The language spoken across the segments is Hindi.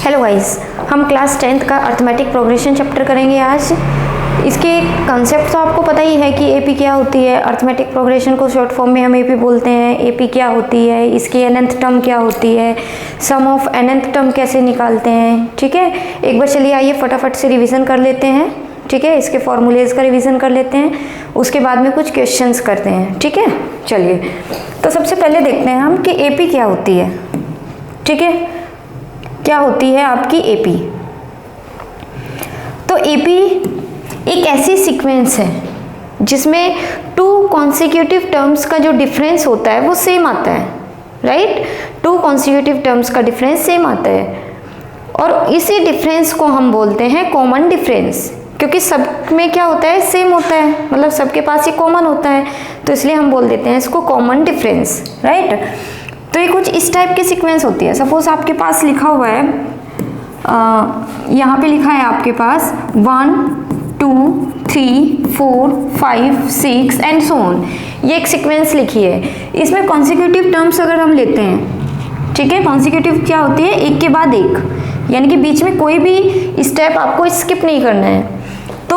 हेलो गाइस, हम क्लास 10th का अर्थमेटिक प्रोग्रेशन चैप्टर करेंगे आज। इसके कंसेप्ट तो आपको पता ही है कि एपी क्या होती है। अर्थमेटिक प्रोग्रेशन को शॉर्ट फॉर्म में हम एपी बोलते हैं। एपी क्या होती है, इसकी nth टर्म क्या होती है, सम ऑफ nth टर्म कैसे निकालते हैं। ठीक है, एक बार चलिए आइए फटाफट से रिवीजन कर लेते हैं। ठीक है, इसके फॉर्मूलेज का रिवीजन कर लेते हैं, उसके बाद में कुछ क्वेश्चंस करते हैं। ठीक है, चलिए तो सबसे पहले देखते हैं हम कि एपी क्या होती है। ठीक है, क्या होती है आपकी एपी। तो एपी एक ऐसी सीक्वेंस है जिसमें टू कॉन्सिक्यूटिव टर्म्स का जो डिफरेंस होता है वो सेम आता है। राइट, टू कॉन्सिक्यूटिव टर्म्स का डिफरेंस सेम आता है और इसी डिफरेंस को हम बोलते हैं कॉमन डिफरेंस, क्योंकि सब में क्या होता है, सेम होता है, मतलब सबके पास ये कॉमन होता है, तो इसलिए हम बोल देते हैं इसको कॉमन डिफरेंस। राइट, तो ये कुछ इस टाइप की सीक्वेंस होती है। सपोज आपके पास लिखा हुआ है, यहाँ पे लिखा है आपके पास 1 2 3 4 5 6 एंड सो ऑन। ये एक सीक्वेंस लिखी है। इसमें कॉन्सिक्यूटिव टर्म्स अगर हम लेते हैं, ठीक है, कॉन्सिक्यूटिव क्या होती है, एक के बाद एक, यानी कि बीच में कोई भी स्टेप आपको स्किप नहीं करना है। तो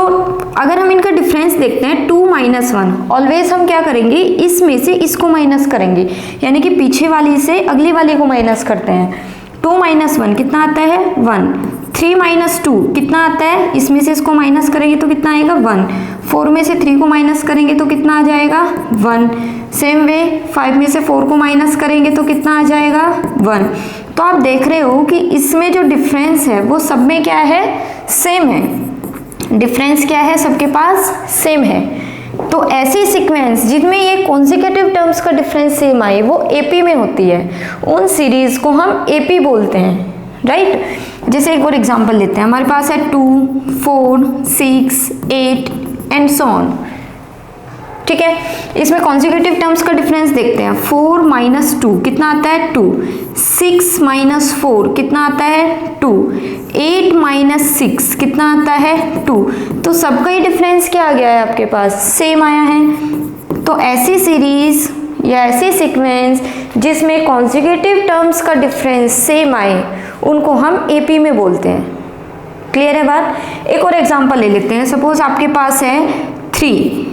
अगर हम इनका डिफरेंस देखते हैं 2 - 1, ऑलवेज हम क्या करेंगे, इसमें से इसको माइनस करेंगे, यानी कि पीछे वाली से अगली वाली को माइनस करते हैं। 2 - 1 कितना आता है, 1। 3 - 2 कितना आता है, इसमें से इसको माइनस करेंगे तो कितना आएगा, 1। 4 में से 3 को माइनस करेंगे तो कितना आ जाएगा, 1। सेम वे 5 में से 4 को माइनस करेंगे तो कितना आ जाएगा, 1। तो आप देख रहे हो कि इसमें जो डिफरेंस है वो सब में क्या है, सेम है। डिफरेंस क्या है, सबके पास सेम है। तो ऐसी सीक्वेंस जिनमें ये कॉन्सिक्यूटिव टर्म्स का डिफरेंस सेम आए वो एपी में होती है। उन सीरीज को हम एपी बोलते हैं। राइट, जैसे एक और एग्जांपल लेते हैं। हमारे पास है 2 4 6 8 एंड सो ऑन। ठीक है, इसमें कॉन्सिक्यूटिव टर्म्स का डिफरेंस देखते हैं। 4 - 2 कितना आता है, 2। 6 - 4 कितना आता है, 2। 8 - 6 कितना आता है, 2। तो सबका ही डिफरेंस क्या आ गया है, आपके पास सेम आया है। तो ऐसी सीरीज या ऐसी सीक्वेंस जिसमें कॉन्सिक्यूटिव टर्म्स का डिफरेंस सेम आए उनको हम एपी में बोलते हैं। क्लियर है बात। एक और एग्जांपल ले लेते हैं। सपोज आपके पास है 3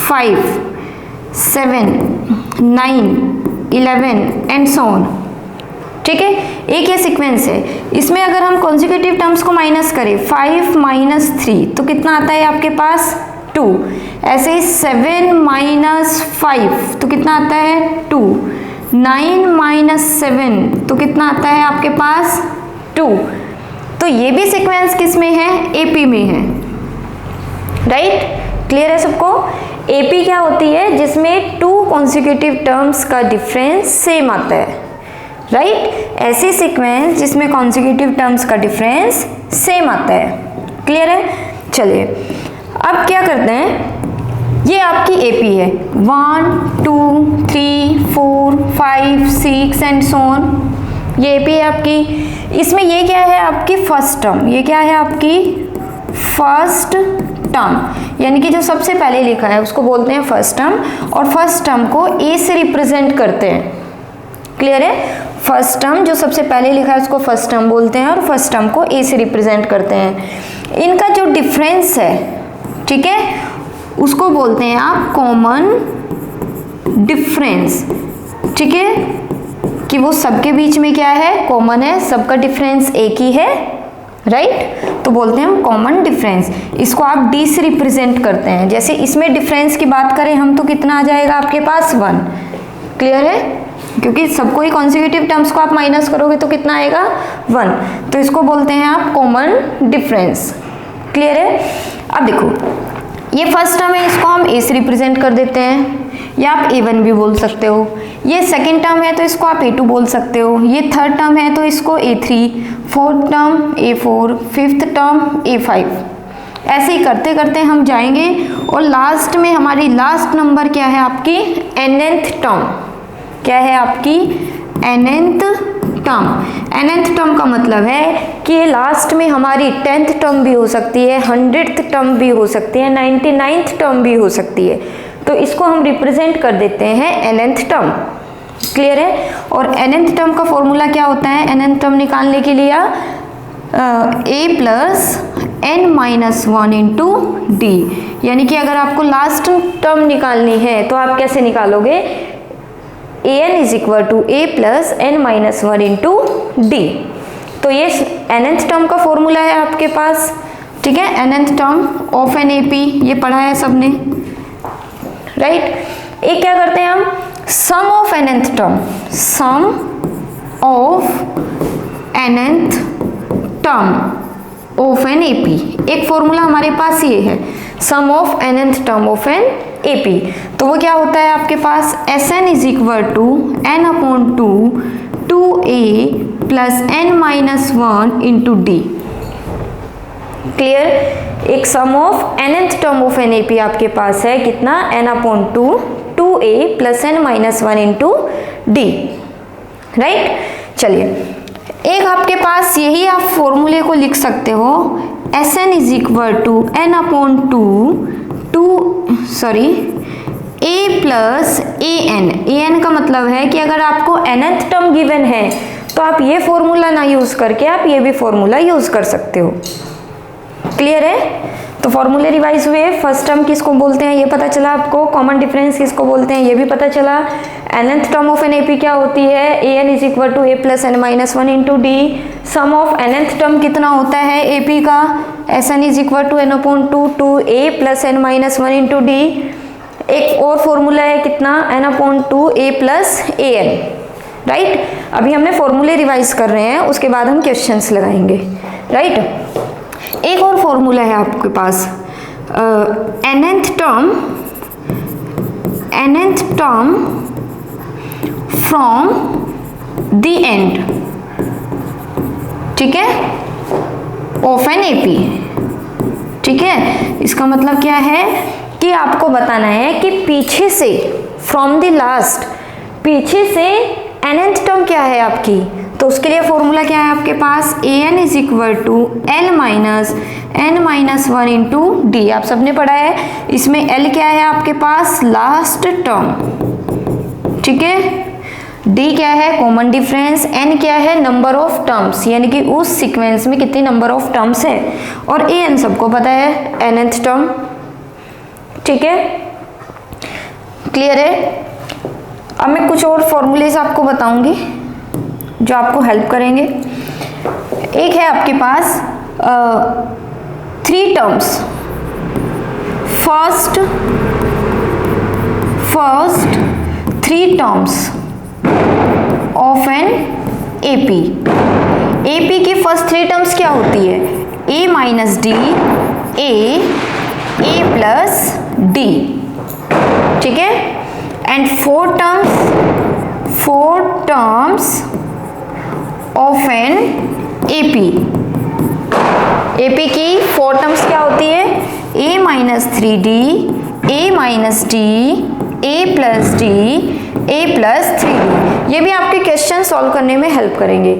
5 7 9 11 एंड सो ऑन। ठीक है, एक ये सीक्वेंस है। इसमें अगर हम कॉन्सिक्यूटिव टर्म्स को माइनस करें, 5 - 3 तो कितना आता है आपके पास, 2। ऐसे ही 7 - 5 तो कितना आता है, 2। 9 - 7 तो कितना आता है आपके पास, 2। तो ये भी सीक्वेंस किस में है, एपी में है। राइट, क्लियर है सबको। एपी क्या होती है, जिसमें टू कॉन्सिक्यूटिव टर्म्स का डिफरेंस सेम आता है। राइट, ऐसी सीक्वेंस जिसमें कॉन्सिक्यूटिव टर्म्स का डिफरेंस सेम आता है। क्लियर है। चलिए अब क्या करते हैं, ये आपकी एपी है 1 2 3 4 5 6 एंड सो ऑन। ये एपी है आपकी। इसमें ये क्या है, आपकी फर्स्ट टर्म। ये क्या है, आपकी फर्स्ट टर्म, यानी कि जो सबसे पहले लिखा है उसको बोलते हैं फर्स्ट टर्म, और फर्स्ट टर्म को ए से रिप्रेजेंट करते हैं। क्लियर है। फर्स्ट टर्म जो सबसे पहले लिखा है उसको फर्स्ट टर्म बोलते हैं और फर्स्ट टर्म को ए से रिप्रेजेंट करते हैं। इनका जो डिफरेंस है, ठीक है, उसको बोलते हैं आप कॉमन डिफरेंस। ठीक है, कि वो सबके बीच में क्या है, कॉमन है, सबका डिफरेंस एक ही है। राइट, तो बोलते हैं हम कॉमन डिफरेंस। इसको आप डी से रिप्रेजेंट करते हैं। जैसे इसमें डिफरेंस की बात करें हम तो कितना आ जाएगा आपके पास, 1। क्लियर है, क्योंकि सबको ही कॉन्सिक्यूटिव टर्म्स को आप माइनस करोगे तो कितना आएगा, 1। तो इसको बोलते हैं आप कॉमन डिफरेंस। क्लियर है। अब देखो, ये फर्स्ट टर्म है, इसको हम ए से रिप्रेजेंट कर देते हैं, या आप A1 भी बोल सकते हो। ये सेकेंड टर्म है तो इसको आप A2 बोल सकते हो। ये थर्ड टर्म है तो इसको A3, fourth term A4, fifth term A5। ऐसे ही करते करते हम जाएंगे और लास्ट में हमारी लास्ट नंबर क्या है, आपकी nth टर्म। क्या है आपकी nth टर्म। nth टर्म का मतलब है कि लास्ट में हमारी 10th टर्म भी हो सकती है, 100th टर्म भी हो सकती है, 99th टर्म भी हो सकती है। तो इसको हम रिप्रेजेंट कर देते हैं nth टर्म। क्लियर है। और nth टर्म का फॉर्मूला क्या होता है, nth टर्म निकालने के लिए a plus n minus 1 into D, यानी कि अगर आपको लास्ट टर्म निकालनी है तो आप कैसे निकालोगे, an is equal to a plus n minus 1 into d. तो ये nth टर्म का फॉर्मूला है आपके पास, ठीक है, nth term of an AP, ये पढ़ा है सबने, राइट। एक क्या करते हैं हम, sum of nth term, sum of nth term of an AP, एक फॉर्मूला हमारे पास ये है, sum of nth term of an AP। तो वो क्या होता है आपके पास, Sn is equal to n upon 2a plus n minus 1 into d. Clear, एक sum of nth term of an AP आपके पास है कितना, n upon 2a plus n minus 1 into D, right. चलिए, एक आपके पास यही आप फॉर्मूले को लिख सकते हो, Sn is equal to n upon a plus an का मतलब है कि अगर आपको nth टर्म गिवन है तो आप ये फॉर्मूला ना यूज करके आप ये भी फॉर्मूला यूज कर सकते हो। क्लियर है, तो फॉर्मूले रिवाइज हुए, फर्स्ट टर्म किसको बोलते हैं ये पता चला आपको, कॉमन डिफरेंस किसको बोलते हैं ये भी पता चला, nth term of an AP क्या होती है, an is equal to a plus n minus 1 into d, sum of nth term कितना होता है AP का, Sn is equal to n upon 2a plus n minus 1 into d, एक और फॉर्मूला है कितना, n upon 2a plus an, right. अभी हमने फॉर्मूले रिवाइज कर रहे हैं, उसके बाद हम क्वेश्चंस लगाएंगे, राइट। एक और फॉर्मूला है आपके पास, nth term from the end, ठीक है, ऑफ एन AP, ठीक है। इसका मतलब क्या है कि आपको बताना है कि पीछे से, फ्रॉम द लास्ट, पीछे से nth टर्म क्या है आपकी, तो उसके लिए फॉर्मूला क्या है आपके पास, an is equal to l minus n minus 1 into d, आप सबने पढ़ा है। इसमें l क्या है आपके पास, लास्ट टर्म, ठीक है, d क्या है, कॉमन डिफरेंस, n क्या है, नंबर ऑफ टर्म्स, यानी कि उस सीक्वेंस में कितनी नंबर ऑफ टर्म्स है, और an सबको पता है nth टर्म, ठीक है। क्लियर है। अब मैं कुछ और फॉर्मूलेज आपको बताऊंगी जो आपको हेल्प करेंगे। एक है आपके पास 3 terms, first 3 terms of an AP। AP की फर्स्ट 3 टर्म्स क्या होती है, a minus d, a plus d, ठीक है, and 4 terms of an AP। AP की 4 टर्म्स क्या होती है, a minus 3d, a minus d, a plus d, a plus 3d। ये भी आपके क्वेश्चन सॉल्व करने में हेल्प करेंगे।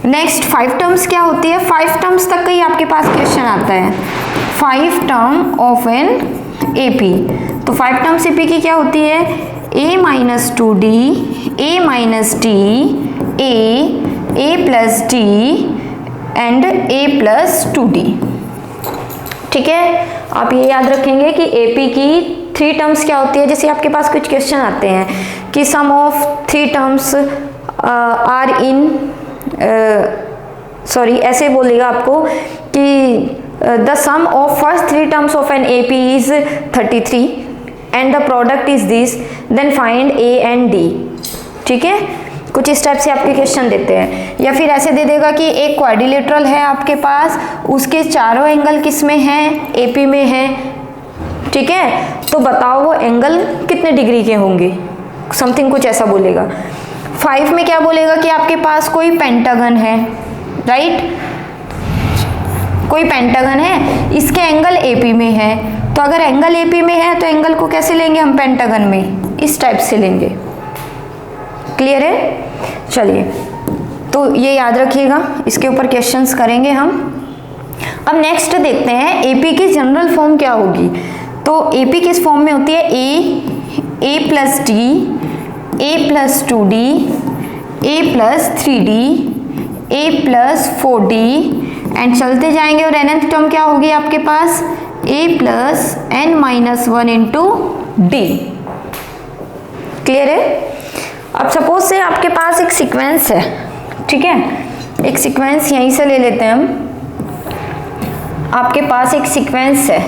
नेक्स्ट 5 टर्म्स क्या होती है, 5 टर्म्स तक का ही आपके पास क्वेश्चन आता है, 5 टर्म ऑफ एन AP। तो 5 टर्म्स AP की क्या होती है, a minus 2d, a minus d, a plus d and a plus 2d, ठीक है। आप ये याद रखेंगे कि AP की 3 टर्म्स क्या होती है, जैसे आपके पास कुछ क्वेश्चन आते हैं कि sum of 3 terms are in, ऐसे बोलेगा आपको कि the sum of first 3 terms of an AP is 33 and the product is this, then find A and D, ठीक है। कुछ इस टाइप से आपके क्वेश्चन देते हैं, या फिर ऐसे दे देगा कि एक क्वाड्रिलेटरल है आपके पास, उसके चारों एंगल किस में हैं, AP में है, ठीक है, तो बताओ वो एंगल कितने डिग्री के होंगे, समथिंग कुछ ऐसा बोलेगा। 5 में क्या बोलेगा कि आपके पास कोई पेंटागन है, राइट, कोई पेंटागन है, इसके एंगल AP में है, तो अगर एंगल AP में है तो एंगल को कैसे लेंगे हम, पेंटागन में, इस टाइप से लेंगे। क्लियर है। चलिए, तो ये याद रखिएगा, इसके ऊपर क्वेश्चंस करेंगे हम। अब नेक्स्ट देखते हैं AP की जनरल फॉर्म क्या होगी। तो AP किस फॉर्म में होती है, a plus d, a plus 2d, a plus 3d, a plus 4d and चलते जाएंगे और nth टर्म क्या होगी आपके पास a plus n minus 1 into d. Clear है? अब सपोज से आपके पास एक सीक्वेंस है, ठीक है, एक सीक्वेंस यहीं से ले लेते हैं हम। आपके पास एक सीक्वेंस है,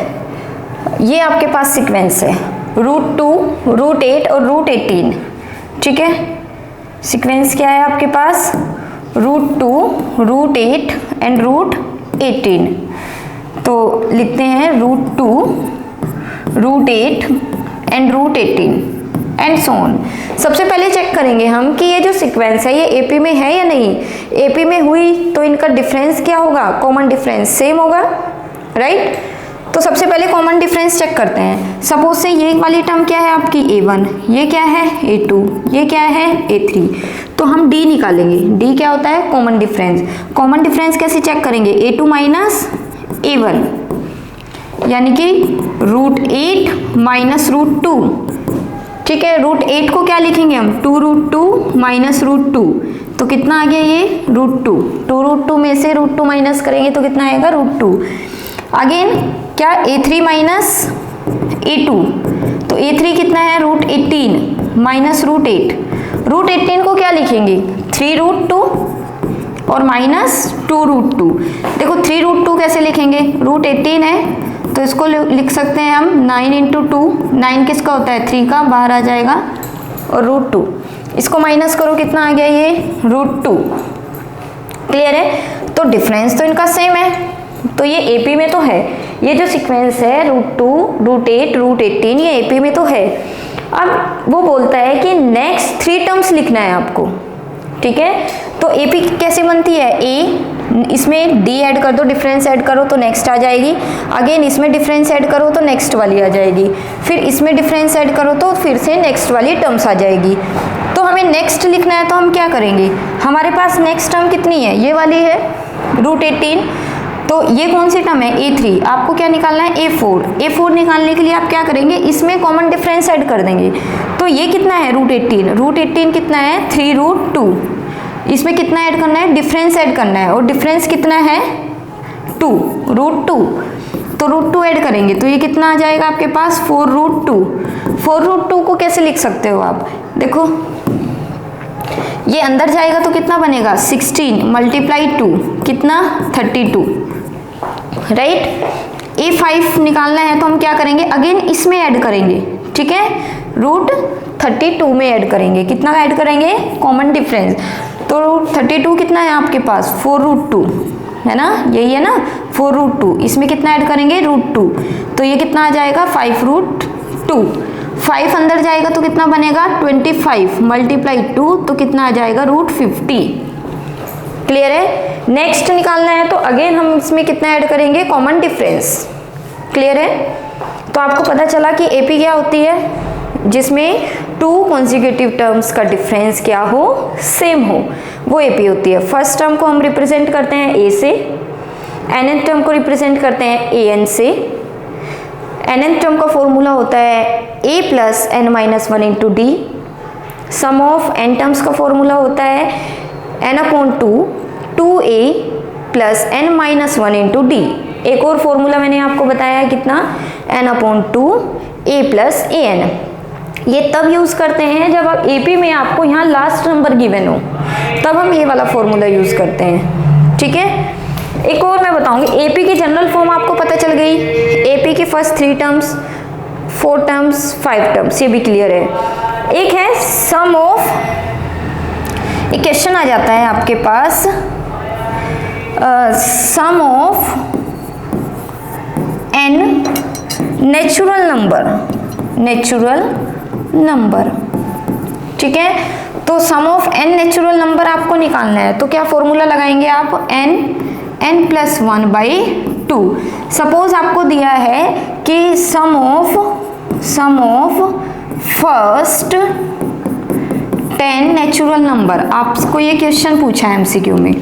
ये आपके पास सीक्वेंस है √2, √8 और √18, ठीक है। सीक्वेंस क्या है आपके पास √2, √8 एंड √18। तो लिखते हैं √2, √8 एंड √18 एंड सो ऑन। सबसे पहले चेक करेंगे हम कि ये जो सीक्वेंस है ये एपी में है या नहीं। एपी में हुई तो इनका डिफरेंस क्या होगा, कॉमन डिफरेंस सेम होगा, राइट। तो सबसे पहले कॉमन डिफरेंस चेक करते हैं। सपोज से ये वाली टर्म क्या है आपकी a1, ये क्या है a2, ये क्या है a3। तो हम d निकालेंगे। d क्या होता है, कॉमन डिफरेंस। कॉमन डिफरेंस कैसे चेक करेंगे, a2 माइनस a1 यानी कि √8 माइनस √2, ठीक है। √8 को क्या लिखेंगे हम 2√2 माइनस √2, तो कितना आ गया ये √2। 2√2 में से √2 माइनस करेंगे तो कितना आएगा √2। अगेन क्या a3 माइनस a2, तो a3 कितना है √18 माइनस √8। √18 को क्या लिखेंगे 3√2 और माइनस 2√2। देखो 3√2 कैसे लिखेंगे, √18 है तो इसको लिख सकते हैं हम 9 इंटू 2। 9 किसका होता है 3 का, बाहर आ जाएगा, और √2 इसको माइनस करो कितना आ गया ये √2। क्लियर है? तो डिफरेंस तो इनका सेम है, तो ये एपी में तो है। ये जो सीक्वेंस है √2, √8, √18 ये एपी में तो है। अब वो बोलता है कि नेक्स्ट 3 टर्म्स लिखना है आपको, ठीक है। तो एपी कैसे बनती है, ए इसमें डी ऐड कर दो, डिफरेंस ऐड करो तो नेक्स्ट आ जाएगी। अगेन इसमें डिफरेंस ऐड करो तो नेक्स्ट वाली आ जाएगी, फिर इसमें डिफरेंस ऐड करो तो फिर से नेक्स्ट वाली टर्म्स आ जाएगी। तो हमें नेक्स्ट लिखना है तो हम क्या करेंगे, हमारे पास नेक्स्ट टर्म कितनी है, ये वाली है √18। तो ये कौन सी टर्म है a3, आपको क्या निकालना है a4। a4 निकालने के लिए आप क्या करेंगे, इसमें कॉमन डिफरेंस ऐड कर देंगे। तो ये कितना है √18, √18 कितना है 3√2, इसमें कितना ऐड करना है, डिफरेंस ऐड करना है, और डिफरेंस कितना है 2, √2। तो √2 ऐड करेंगे तो ये कितना आ जाएगा आपके पास 4√2। 4√2 को कैसे लिख सकते हो आप, देखो ये अंदर जाएगा तो कितना बनेगा 16 मल्टीप्लाई 2 कितना 32, राइट। a5 निकालना है तो हम क्या करेंगे, अगेन इसमें ऐड करेंगे, ठीक है, √32 में ऐड करेंगे। कितना ऐड करेंगे, कॉमन डिफरेंस। तो √32 कितना है आपके पास 4√2 है ना, यही है ना 4√2, इसमें कितना ऐड करेंगे √2, तो ये कितना आ जाएगा 5√2। 5 अंदर जाएगा तो कितना बनेगा 25 मल्टीप्लाई 2 तो कितना आ जाएगा √50। क्लियर है? नेक्स्ट निकालना है तो अगेन हम इसमें कितना ऐड करेंगे, कॉमन डिफरेंस। क्लियर है? तो आपको पता चला कि एपी क्या होती है, जिसमें 2 कॉन्जिक्यूटिव टर्म्स का डिफरेंस क्या हो, सेम हो, वो एपी होती है। फर्स्ट टर्म को हम रिप्रेजेंट करते हैं ए से, nth टर्म को रिप्रेजेंट करते हैं an से। nth टर्म का फॉर्मूला होता है a plus n minus 1 into d. Sum of n terms का फॉर्मूला होता है n/2 2a plus n minus 1 into d. एक और फॉर्मूला मैंने आपको बताया है कितना, n/2 a प्लस an। ये तब यूज़ करते हैं जब आप एपी में आपको यहाँ लास्ट नंबर गिवन हो, तब हम ये वाला फॉर्मूला यूज़ करते हैं, ठीक है। एक और मैं बताऊंगी, एपी की जनरल फॉर्म आपको पता चल गई। एपी की फर्स्ट 3 टर्म्स, 4 टर्म्स, 5 टर्म्स, ये भी क्लियर है। एक है सम ऑफ, एक क्वेश्चन आ जाता है आपके पास, सम ऑफ n नेचुरल नंबर, ठीक है। तो सम ऑफ n नेचुरल नंबर आपको निकालना है तो क्या फॉर्मूला लगाएंगे आप, n प्लस 1/2। सपोज आपको दिया है कि sum of first 10 natural number, आपको ये क्वेश्चन पूछा है एमसीक्यू में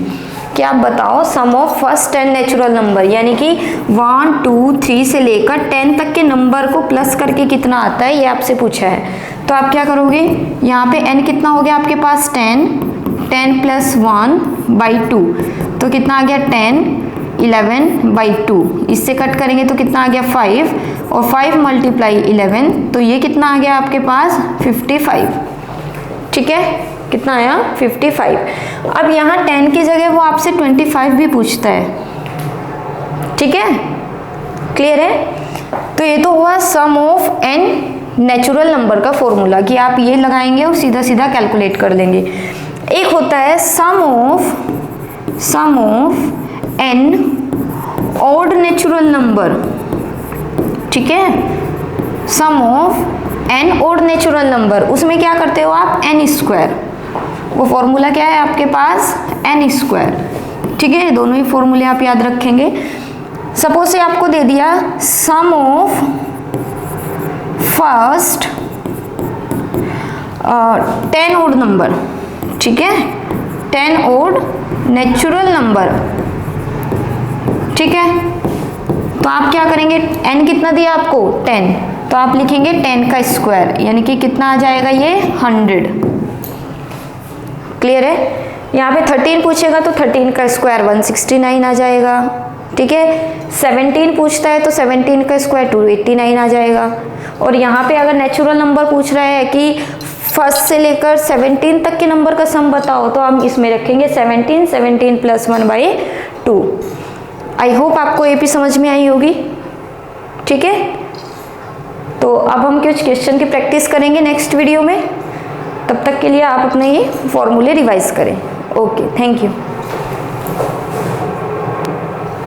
कि आप बताओ सम ऑफ फर्स्ट 10 नेचुरल नंबर, यानी कि 1 2 3 से लेकर 10 तक के नंबर को प्लस करके कितना आता है, ये आपसे पूछा है। तो आप क्या करोगे, यहाँ पे n कितना हो गया आपके पास 10, 10 प्लस 1/2 तो कितना आ गया 10, 11/2, इससे कट करेंगे तो कितना आ गया 5, और 5 मल्टीप्लाई 11 तो ये कितना आ गया आपके पास 55। ठीक है, कितना आया 55। अब यहाँ 10 की जगह वो आपसे 25 भी पूछता है। ठीक है, क्लियर है। तो ये तो हुआ सम ऑफ n नेचुरल नंबर का फॉर्मूला कि आप ये लगाएंगे और सीधा सीधा कैलकुलेट कर लेंगे। एक होता है sum of n odd natural number. ठीक है, sum of n odd natural number, उसमें क्या करते हो आप n स्क्वायर, वो फॉर्मूला क्या है आपके पास n स्क्वायर। ठीक है, दोनों ही फॉर्मूले आप याद रखेंगे। सपोज से आपको दे दिया सम ऑफ फर्स्ट 10 ओड नंबर। ठीक है, 10 ओड नेचुरल नंबर। ठीक है, तो आप क्या करेंगे, n कितना दिया आपको 10, तो आप लिखेंगे 10 का स्क्वायर, यानी कि कितना आ जाएगा ये 100। क्लियर है। यहाँ पे 13 पूछेगा तो 13 का स्क्वायर 169 आ जाएगा। ठीक है, 17 पूछता है तो 17 का स्क्वायर 289 आ जाएगा। और यहाँ पे अगर नेचुरल नंबर पूछ रहा है कि फर्स्ट से लेकर 17 तक के नंबर का सम बताओ, तो हम इसमें रखेंगे 17 प्लस 1/2। आई होप आपको एपी समझ में आई होगी। ठीक है, तो अब हम कुछ क्वेश्चन की प्रैक्टिस करेंगे नेक्स्ट वीडियो में। तब तक के लिए आप अपने ये फॉर्मूले रिवाइज करें। Okay, thank you.